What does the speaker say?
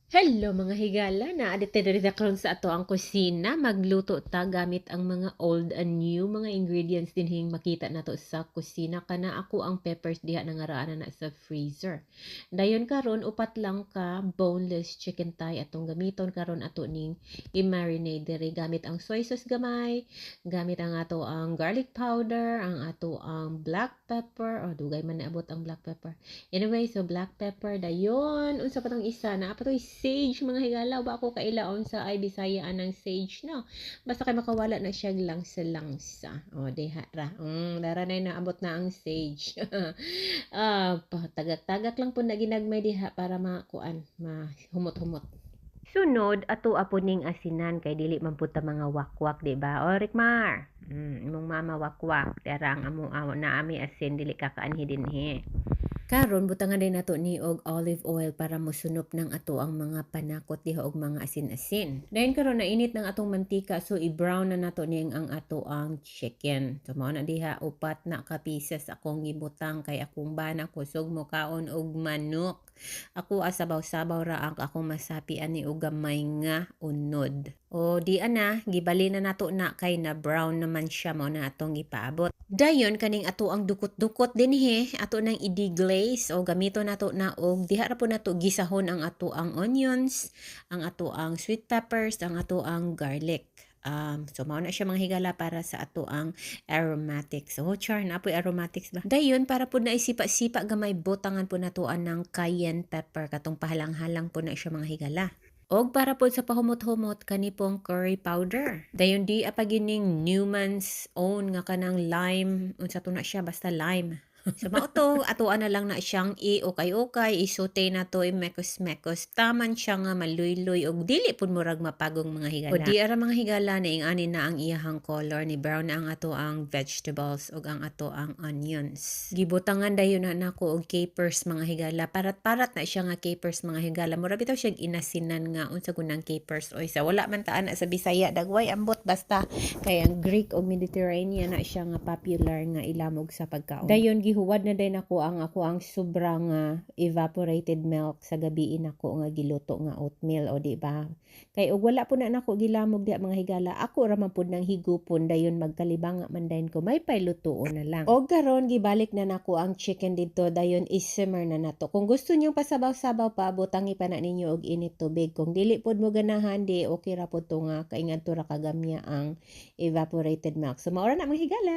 Hello mga higala, naadito diri karon sa ato ang kusina. Magluto ta gamit ang mga old and new mga ingredients dinhing makita nato sa kusina. Kana ako ang peppers diha nangaraan na sa freezer. Dayon karon upat lang ka boneless chicken thigh atong gamiton karon ato ning i-marinate diri gamit ang soy sauce gamay, gamit ang ato ang garlic powder, ang ato ang black pepper, dugay man naabot ang black pepper. Anyway, so black pepper dayon. Unsa pa tong isa na pa sage mga higala ba ako kailaon sa ay Bisayaan ng sage no. Basta kay makawala na siya langsa-langsa. O diha ra. Dara na naabot na ang sage. Tagak-tagak lang po na ginagmay diha para makuan, mahumot-humot. Sunod ato apo ning asinan kay dili man pud ta mga wakwak di ba? O Rikmar. Imong mama wakwak. Tara ang amo na ami asin dili kakaanhi dinhi. Karon butangan din nato ni og olive oil para mosunop ng ato ang mga panakot diha og mga asin-asin. Dayon karon nainit ng atong mantika so i-brown na nato ning ang ato ang chicken. So mao na diha upat na ka pieces akong gibutang kay akong bana kusog mo kaon og manok. Ako asabaw-sabaw ra ang akong masapi ani og gamay nga unod. O di ana gibali na nato na kay na brown naman siya mao na atong ipaabot. Dayon kaning ato ang dukot-dukot dinhi ato nang i-deglaze o gamito nato na og diha ra po nato gisahon ang ato ang onions, ang ato ang sweet peppers, ang ato ang garlic. So mao na siya mga higala para sa ato ang aromatics. So char na po aromatics ba. Dayon para po na isipa-sipa gamay botangan po natoan ng cayenne pepper katong pahalang-halang po na siya mga higala. Og para po sa pahumot-humot kani pong curry powder. Dayon di apagining Newman's own nga kanang lime, unsa to na siya basta lime. So mao to atuan na lang na siyang i-ukay-ukay, isote na to i-mekos-mekos. Taman siya nga maluy-luy og dili pud murag mapagong mga higala. O di ara mga higala na ingani na ang iyahang color ni brown na ang ato ang vegetables og ang ato ang onions. Gibutangan dayon na nako og capers mga higala. Parat-parat na siya nga capers mga higala. Mura bitaw siya inasinan nga unsa gunang capers o isa wala man ta ana sa Bisaya dagway ambot basta kay ang Greek o Mediterranean na siya nga popular nga ilamog sa pagkaon. Dayon gihuwad na din ako ang sobrang evaporated milk sa gabi nako nga giluto nga oatmeal o di ba? Kay og wala po na nako gilamog di mga higala ako ra man pud nang higupon dayon magkalibanga man dayon ko may pailutoon na lang. Og karon gibalik na nako ang chicken dito dayon i-simmer na nato. Kung gusto niyo pasabaw-sabaw pa butangi pa na ninyo og init tubig. Kung dili pod mo ganahan di okay ra pod to nga kay ngadto ra kagamya ang evaporated milk. So maura na mga higala.